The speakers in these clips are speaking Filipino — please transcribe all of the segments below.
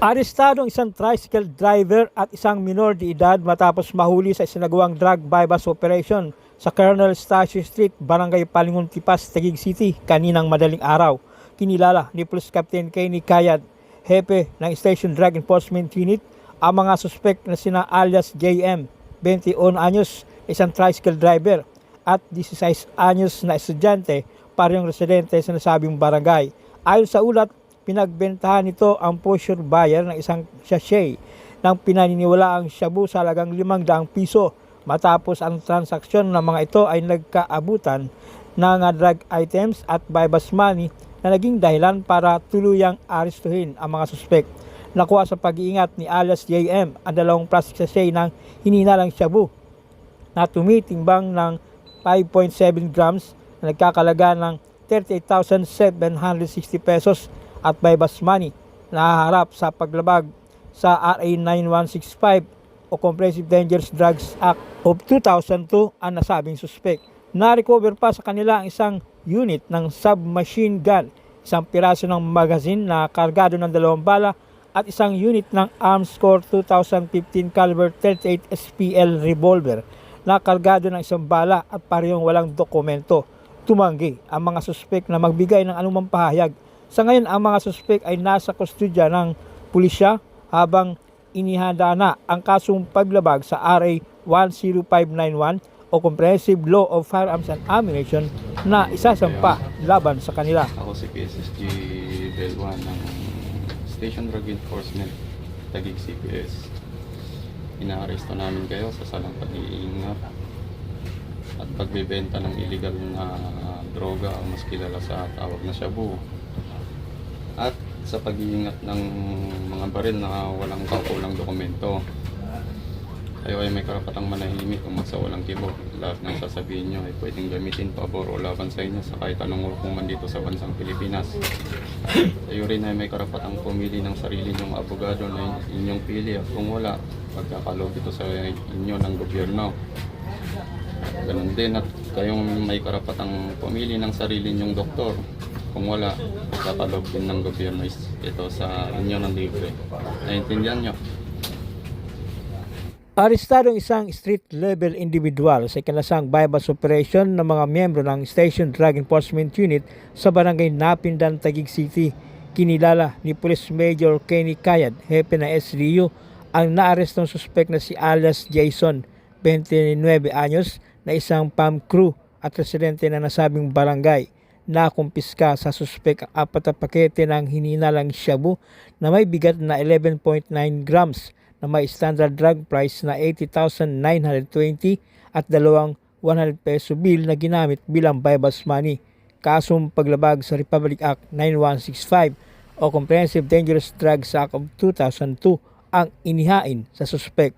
Arestado ang isang tricycle driver at isang minor de edad matapos mahuli sa isinagawang drug bypass operation sa Colonel Stasio Street, Barangay Palingon Tipas, Taguig City kaninang madaling araw. Kinilala ni Police Captain Kenny Kayad, hepe ng Station Drug Enforcement Unit, ang mga suspect na sina alias JM, 21 anyos, isang tricycle driver, at 16 anyos na estudyante, parehong residente sa nasabing barangay. Ayon sa ulat, pinagbentahan nito ang pusher buyer ng isang sachet ng pinaniniwalaang shabu sa halagang 500 piso. Matapos ang transaksyon ng mga ito ay nagkaabutan ng drug items at bypass money na naging dahilan para tuluyang arestuhin ang mga suspect. Nakuha sa pag-iingat ni alias JM ang 2 plastic sachet ng hininalang shabu na tumitimbang ng 5.7 grams na nagkakalaga ng 38,760 pesos at bypass money na haharap sa paglabag sa RA 9165 o Comprehensive Dangerous Drugs Act of 2002 ang nasabing suspect. Na-recover pa sa kanila ang isang unit ng submachine gun, isang piraso ng magazine na kargado ng 2 bala at isang unit ng Arms Corps 2015 caliber 38 SPL revolver na kargado ng 1 bala at parehong walang dokumento. Tumanggi ang mga suspect na magbigay ng anumang pahayag. Sa ngayon, ang mga suspect ay nasa kustodya ng pulisya habang inihanda na ang kasong paglabag sa RA 10591 o Comprehensive Law of Firearms and Ammunition na isasampa laban sa kanila. Ako si PSSG Belwan ng Station Drug Enforcement Taguig CPS. Inaaresto namin kayo sa salang pag-iingat at pagbebenta ng illegal na droga o mas kilala sa tawag na shabu, at sa pag-iingat ng mga baril na walang kaukulang dokumento. Kayo ay may karapatang manahimik kung magsawalang kibo. Lahat ng sasabihin nyo ay pwedeng gamitin pabor o laban sa inyo sa kahit anong hukuman dito sa bansang Pilipinas. Kayo rin ay may karapatang pumili ng sarili nyong abogado na inyong pili, at kung wala, magkakalog ito sa inyo ng gobyerno. Ganun din, at kayong may karapatang pumili ng sarili nyong doktor. Kung wala, katalog din ng gobyerno ito sa inyo ng libre. Naiintindihan nyo? Arestado ang isang street-level individual sa ikinasang bypass operation ng mga miyembro ng Station Drug Enforcement Unit sa Barangay Napindan, Taguig City. Kinilala ni Police Major Kenny Kayad, hepe ng SDU, ang naarestong suspect na si alias Jason, 29 anyos, na isang PAM crew at residente na nasabing barangay. Nakumpiska sa suspek ang 4 na pakete ng hininalang shabu na may bigat na 11.9 grams na may standard drug price na 80,920 at 2 100 peso bill na ginamit bilang bypass money. Kasong paglabag sa Republic Act 9165 o Comprehensive Dangerous Drugs Act of 2002 ang inihain sa suspek.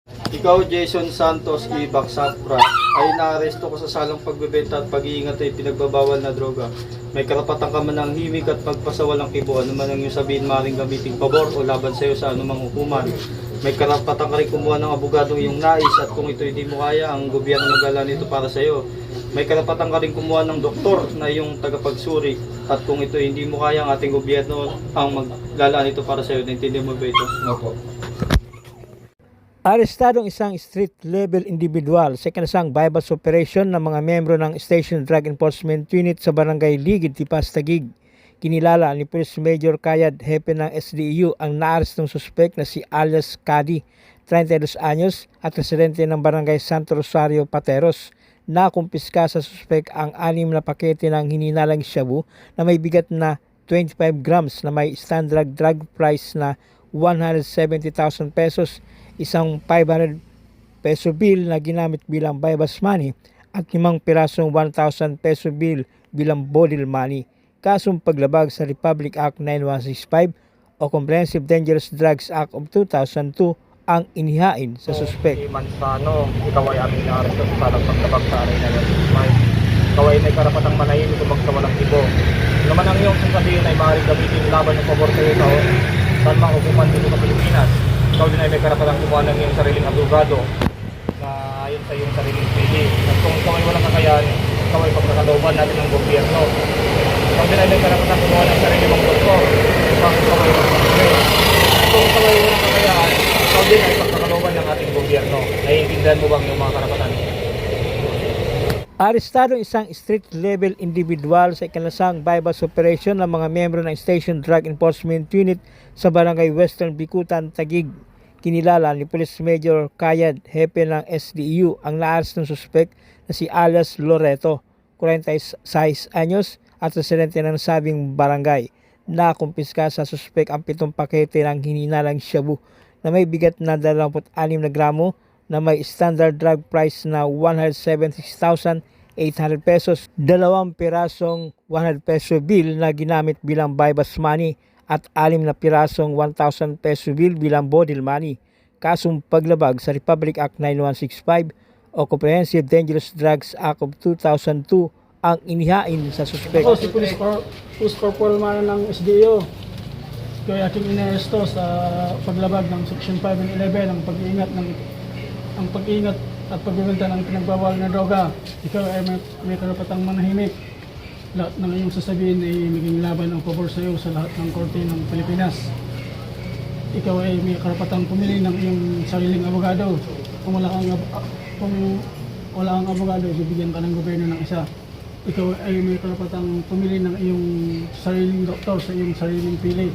Ikaw, Jason Santos Ibak Sapra, ay naaresto ko sa salang pagbebenta at pag-iingat ay pinagbabawal na droga. May karapatan ka mananghimik at magpasawalang kibo. Ano man ang iyong sabihin, maaaring gamitin pabor o laban sa iyo sa anumang hukuman. May karapatan ka rin kumuha ng abogado iyong nais, at kung ito hindi mo kaya, ang gobyerno magala nito para sa iyo. May karapatan ka rin kumuha ng doktor na iyong tagapagsuri, at kung ito hindi mo kaya, ang ating gobyerno ang magala nito para sa iyo. Naintindihan mo ba ito? Opo. Arestado ang isang street-level individual sa ikinasang bypass operation ng mga miyembro ng Station Drug Enforcement Unit sa Barangay Ligid, Tipas, Taguig. Kinilala ni Police Major Kayad, hepe ng SDU, ang naarestong suspect na si alias Kadi, 32 anyos, at residente ng Barangay Santo Rosario, Pateros. Nakumpiska sa suspect ang 6 na pakete ng hininalang shabu na may bigat na 25 grams na may standard drug price na 170,000 pesos, isang 500 peso bill na ginamit bilang bypass money at 5 pirasong 1,000 peso bill bilang bodil money. Kasong paglabag sa Republic Act 9165 o Comprehensive Dangerous Drugs Act of 2002 ang inihain sa suspect. Mansano, ikaw ay aming naaresto sa salang paglabag sa RA 9165. Ikaw ay may karapatang manahimik kung magsawalang kibo. Naman ang iyong sasabihin ay maaaring gamitin laban ng pabor sa iyo sa mga hukuman dito sa Pilipinas. Ikaw din ay may karapatang kumuha ng iyong sariling abogado na ayon sa iyong sariling pili. At kung ikaw ay walang kakayahan, ikaw ay pagkakalooban natin ng gobyerno. Ikaw din ay may karapatang kumuha ng sarili mong doktor. Ikaw ay magpapagay. Arestado ang isang street-level individual sa ikanasang bypass operation ng mga miyembro ng Station Drug Enforcement Unit sa Barangay Western Bikutan, Taguig. Kinilala ni Police Major Kayad, hepe ng SDU, ang naaresto ng suspek na si alias Loreto, 46 anyos at residente ng nasabing barangay. Nakumpiska sa suspek ang 7 pakete ng hininalang shabu na may bigat na 26 na gramo na may standard drug price na 176,800 pesos, 2 pirasong 100 peso bill na ginamit bilang bypass money at 6 na pirasong 1,000 peso bill bilang bodil money. Kasong paglabag sa Republic Act 9165 o Comprehensive Dangerous Drugs Act of 2002 ang inihain sa suspek. Ako si Police Corporal Mano ng SDO. Kaya aking inaresto sa paglabag ng Section 5 and 11 ang pag-iingat at pagbibenta ng pinagbawal na droga. Ikaw ay may karapatang manahimik. Lahat ng iyong sasabihin ay maging laban ang pabor sa iyo sa lahat ng korte ng Pilipinas. Ikaw ay may karapatang pumili ng iyong sariling abogado. Kung wala kang abogado, bibigyan ka ng gobyerno ng isa. Ikaw ay may karapatang pumili ng iyong sariling doktor sa iyong sariling pili.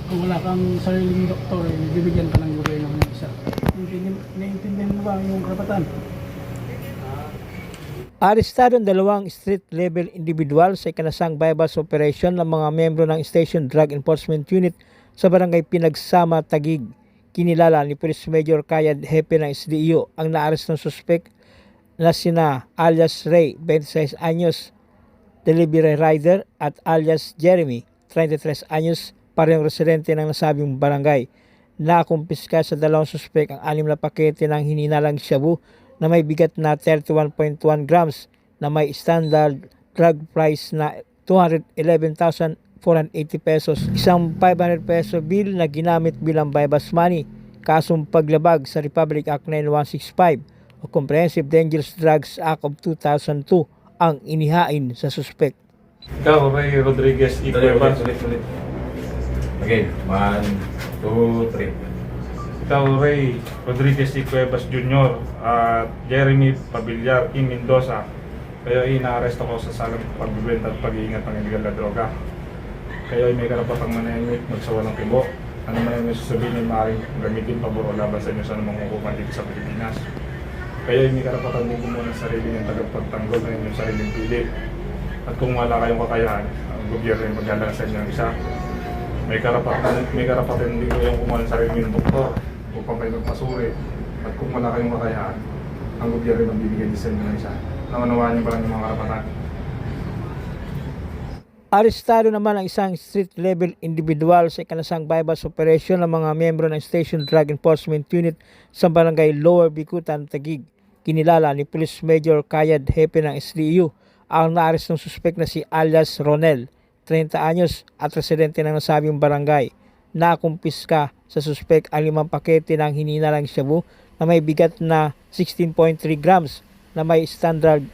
Kung wala kang sariling doktor, bibigyan ka ng gobyerno ng isa. Naiintindihan mo ba ang iyong karapatan? Arestado ang 2 street-level individual sa ikanasang bypass operation ng mga miyembro ng Station Drug Enforcement Unit sa Barangay Pinagsama, Taguig. Kinilala ni Police Major Kayad, hepe ng SDU, ang naaresto ng suspek na sina alias Ray, 26 anyos, delivery rider, at alias Jeremy, 33 anyos, parehong residente ng nasabing barangay. Nakumpiska sa 2 suspek ang 6 na pakete ng hininalang shabu na may bigat na 31.1 grams na may standard drug price na 211,480 pesos, isang 500 peso bill na ginamit bilang bypass money. Kasong paglabag sa Republic Act 9165 o Comprehensive Dangerous Drugs Act of 2002 ang inihain sa suspek. Ikaw, Ray Rodriguez Icuevas. Ulit. Again, 1, 2, 3. Ikaw, Ray Rodriguez Icuevas Jr. at Jeremy Pabillar E. Mendoza. Kayo ay inaaresto ko sa salang pagbibenta at pag-iingat ng illegal na droga. Kayo ay may karapatang manahimik, magsawalang kibo. Ano man yung sasabihin ay maaaring gamitin pabor o laban sa inyo sa anumang hukuman dito sa Pilipinas. Kayo ay may karapatan din kumuha ng sarili ng tagapagtanggol ng inyong sariling pilit. At kung wala kayong kakayahan, ang gobyerno ay maglalagay sa inyo ng isa. May karapatan din kayong kumuha ng sarili ng doktor upang kayo magpasuri. At kung wala kayong kakayahan, ang gobyerno ay magbibigay din sa inyo ng isa. Naunawaan niyo ba ang mga karapatan? Arestado naman ang isang street-level individual sa ikanasang bypass operation ng mga miyembro ng Station Drug Enforcement Unit sa Barangay Lower Bikutan, Taguig. Kinilala ni Police Major Kayad, hepe ng SDU, ang naarestong suspek na si alias Ronel, 30 anyos at residente ng nasabing barangay. Nakumpiska sa suspek ang 5 pakete ng hininalang shabu na may bigat na 16.3 grams na may standard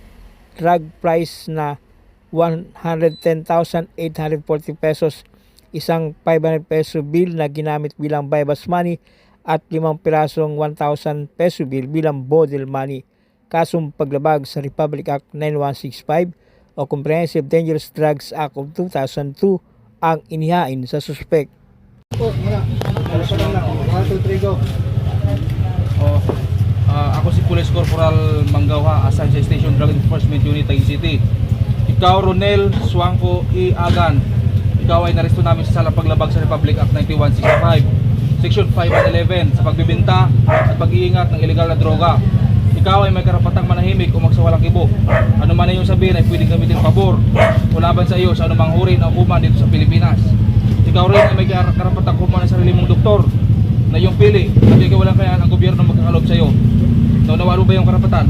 drug price na 110,840 pesos, isang 500 peso bill na ginamit bilang bypass money at 5 pirasong 1,000 peso bill bilang bodil money. Kasong paglabag sa Republic Act 9165 o Comprehensive Dangerous Drugs Act of 2002 ang inihain sa suspek. Ako si Police Corporal Manggawha, assigned sa Station Drug Enforcement Unit, Taguig City. Ikaw, Ronel Suangco E. Agan, ikaw ay naresto namin sa salang paglabag sa Republic Act 9165, Section 5 and 11 sa pagbibenta at pag-iingat ng illegal na droga. Ikaw ay may karapatang manahimik o magsawalang kibo. Ano man na iyong sabihin ay pwedeng gamitin pabor o laban sa iyo sa anumang uri ng hukuman dito sa Pilipinas. Ikaw rin ay may karapatang kumuha ng sarili mong doktor na iyong pili at ikaw walang kayaan ang gobyerno magkakalob sa iyo. Naunawaan mo ba yung karapatan?